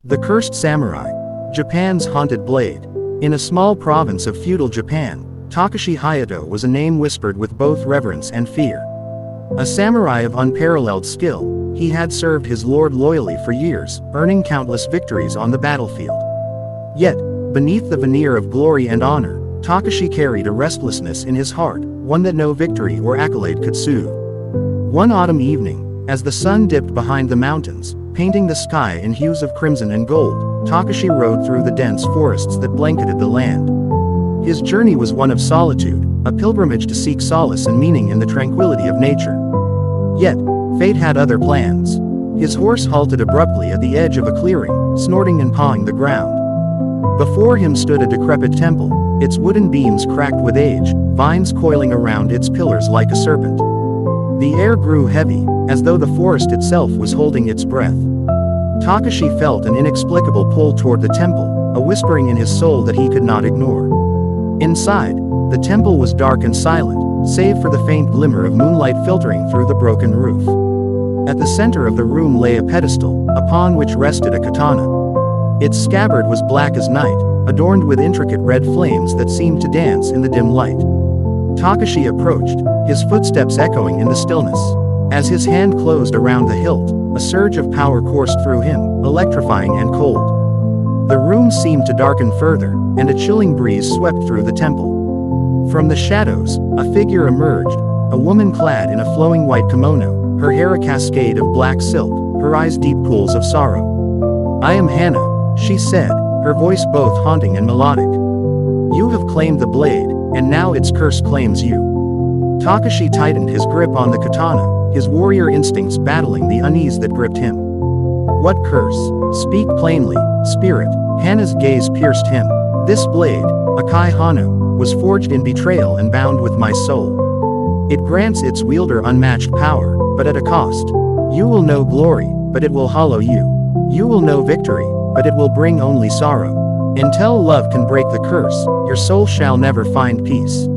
The Cursed Samurai, Japan's haunted blade. In a small province of feudal Japan, Takashi Hayato was a name whispered with both reverence and fear. A samurai of unparalleled skill, he had served his lord loyally for years, earning countless victories on the battlefield. Yet, beneath the veneer of glory and honor, Takashi carried a restlessness in his heart, one that no victory or accolade could soothe. One autumn evening, as the sun dipped behind the mountains, painting the sky in hues of crimson and gold, Takashi rode through the dense forests that blanketed the land. His journey was one of solitude, a pilgrimage to seek solace and meaning in the tranquility of nature. Yet, fate had other plans. His horse halted abruptly at the edge of a clearing, snorting and pawing the ground. Before him stood a decrepit temple, its wooden beams cracked with age, vines coiling around its pillars like a serpent. The air grew heavy, as though the forest itself was holding its breath. Takashi felt an inexplicable pull toward the temple, a whispering in his soul that he could not ignore. Inside, the temple was dark and silent, save for the faint glimmer of moonlight filtering through the broken roof. At the center of the room lay a pedestal, upon which rested a katana. Its scabbard was black as night, adorned with intricate red flames that seemed to dance in the dim light. Takashi approached, his footsteps echoing in the stillness. As his hand closed around the hilt, a surge of power coursed through him, electrifying and cold. The room seemed to darken further, and a chilling breeze swept through the temple. From the shadows, a figure emerged, a woman clad in a flowing white kimono, her hair a cascade of black silk, her eyes deep pools of sorrow. "I am Hana," she said, her voice both haunting and melodic. "You have claimed the blade, and now its curse claims you." Takashi tightened his grip on the katana, his warrior instincts battling the unease that gripped him. "What curse? Speak plainly, spirit." Hana's gaze pierced him. "This blade, Akai Hano, was forged in betrayal and bound with my soul. It grants its wielder unmatched power, but at a cost. You will know glory, but it will hollow you. You will know victory, but it will bring only sorrow. Until love can break the curse, your soul shall never find peace."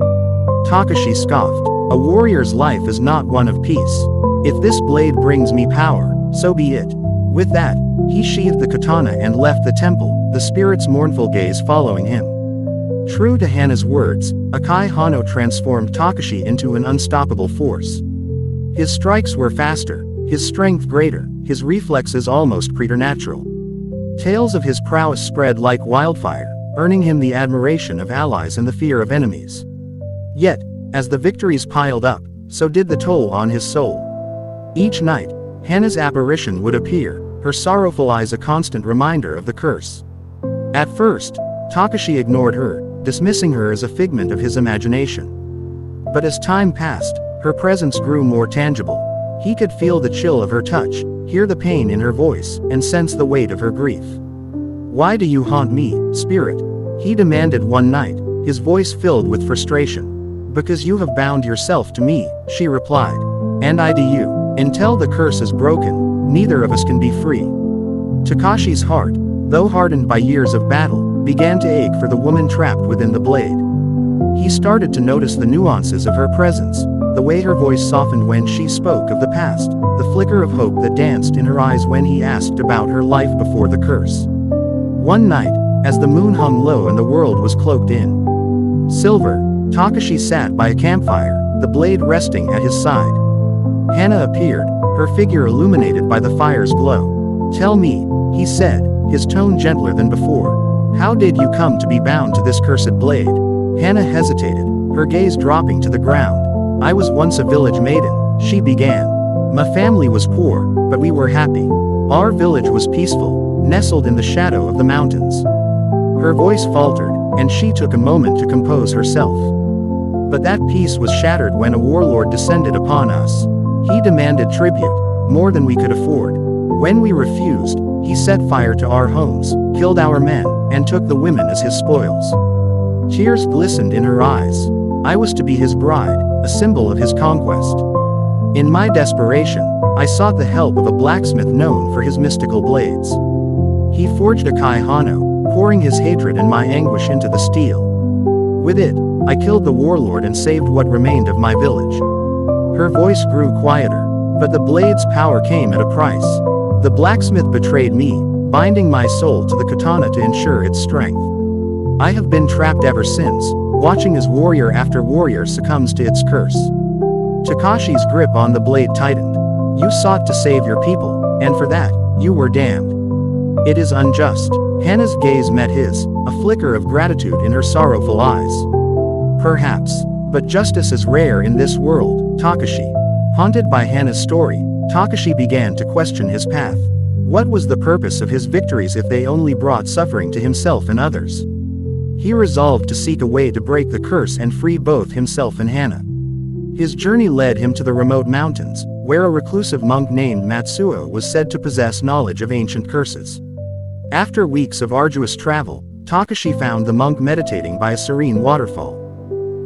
Takashi scoffed. "A warrior's life is not one of peace. If this blade brings me power, so be it." With that, he sheathed the katana and left the temple, the spirit's mournful gaze following him. True to Hana's words, Akai Hano transformed Takashi into an unstoppable force. His strikes were faster, his strength greater, his reflexes almost preternatural. Tales of his prowess spread like wildfire, earning him the admiration of allies and the fear of enemies. Yet, as the victories piled up, so did the toll on his soul. Each night, Hana's apparition would appear, her sorrowful eyes a constant reminder of the curse. At first, Takashi ignored her, dismissing her as a figment of his imagination. But as time passed, her presence grew more tangible. He could feel the chill of her touch, hear the pain in her voice, and sense the weight of her grief. "Why do you haunt me, spirit?" he demanded one night, his voice filled with frustration. "Because you have bound yourself to me," she replied. "And I to you. Until the curse is broken, neither of us can be free." Takashi's heart, though hardened by years of battle, began to ache for the woman trapped within the blade. He started to notice the nuances of her presence, the way her voice softened when she spoke of the past, the flicker of hope that danced in her eyes when he asked about her life before the curse. One night, as the moon hung low and the world was cloaked in silver, Takashi sat by a campfire, the blade resting at his side. Hana appeared, her figure illuminated by the fire's glow. "Tell me," he said, his tone gentler than before. "How did you come to be bound to this cursed blade?" Hana hesitated, her gaze dropping to the ground. "I was once a village maiden," she began. "My family was poor, but we were happy. Our village was peaceful, nestled in the shadow of the mountains." Her voice faltered, and she took a moment to compose herself. "But that peace was shattered when a warlord descended upon us. He demanded tribute, more than we could afford. When we refused, he set fire to our homes, killed our men, and took the women as his spoils." Tears glistened in her eyes. "I was to be his bride, a symbol of his conquest. In my desperation, I sought the help of a blacksmith known for his mystical blades. He forged Akai Hano, pouring his hatred and my anguish into the steel. With it, I killed the warlord and saved what remained of my village." Her voice grew quieter, but the blade's power came at a price. "The blacksmith betrayed me, binding my soul to the katana to ensure its strength. I have been trapped ever since, watching as warrior after warrior succumbs to its curse. Takashi's grip on the blade tightened. You sought to save your people, and for that, you were damned. It is unjust. Hana's gaze met his, a flicker of gratitude in her sorrowful eyes. Perhaps, but justice is rare in this world, Takashi. Haunted by Hana's story, Takashi began to question his path. What was the purpose of his victories if they only brought suffering to himself and others? He resolved to seek a way to break the curse and free both himself and Hana. His journey led him to the remote mountains, where a reclusive monk named Matsuo was said to possess knowledge of ancient curses. After weeks of arduous travel, Takashi found the monk meditating by a serene waterfall.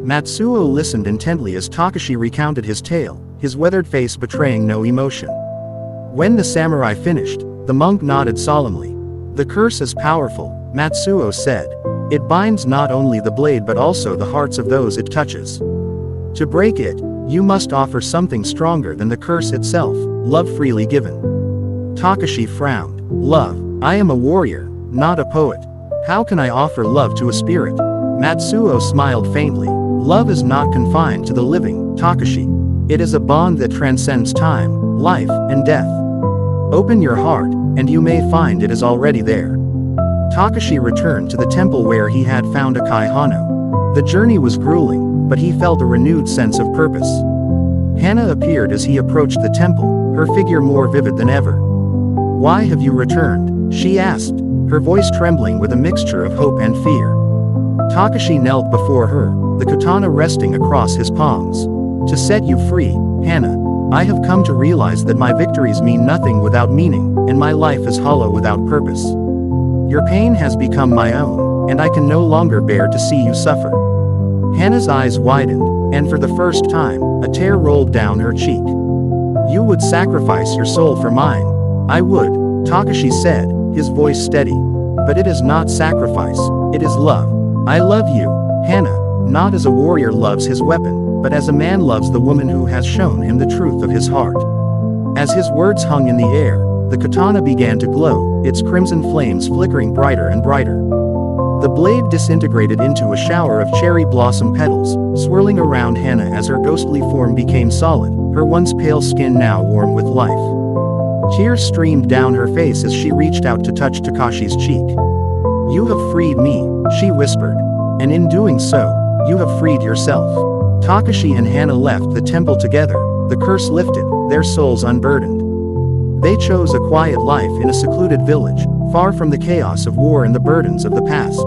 Matsuo listened intently as Takashi recounted his tale, his weathered face betraying no emotion. When the samurai finished, the monk nodded solemnly. The curse is powerful, Matsuo said. It binds not only the blade but also the hearts of those it touches. To break it, you must offer something stronger than the curse itself, love freely given. Takashi frowned. Love. I am a warrior, not a poet. How can I offer love to a spirit? Matsuo smiled faintly. Love is not confined to the living, Takashi. It is a bond that transcends time, life, and death. Open your heart, and you may find it is already there. Takashi returned to the temple where he had found Akai Hano. The journey was grueling, but he felt a renewed sense of purpose. Hana appeared as he approached the temple, her figure more vivid than ever. Why have you returned? She asked, her voice trembling with a mixture of hope and fear. Takashi knelt before her, the katana resting across his palms. To set you free, Hana. I have come to realize that my victories mean nothing without meaning, and my life is hollow without purpose. Your pain has become my own, and I can no longer bear to see you suffer. Hana's eyes widened, and for the first time, a tear rolled down her cheek. You would sacrifice your soul for mine. I would, Takashi said, his voice steady. But it is not sacrifice, it is love. I love you, Hana, not as a warrior loves his weapon, but as a man loves the woman who has shown him the truth of his heart. As his words hung in the air, the katana began to glow, its crimson flames flickering brighter and brighter. The blade disintegrated into a shower of cherry blossom petals, swirling around Hana as her ghostly form became solid, her once pale skin now warm with life. Tears streamed down her face as she reached out to touch Takashi's cheek. You have freed me, she whispered. And in doing so, you have freed yourself. Takashi and Hana left the temple together, the curse lifted, their souls unburdened. They chose a quiet life in a secluded village, far from the chaos of war and the burdens of the past.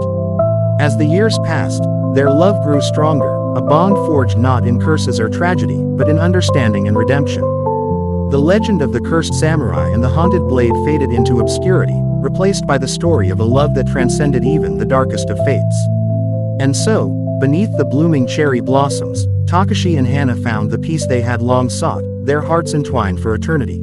As the years passed, their love grew stronger, a bond forged not in curses or tragedy, but in understanding and redemption. The legend of the cursed samurai and the haunted blade faded into obscurity, replaced by the story of a love that transcended even the darkest of fates. And so, beneath the blooming cherry blossoms, Takashi and Hana found the peace they had long sought, their hearts entwined for eternity.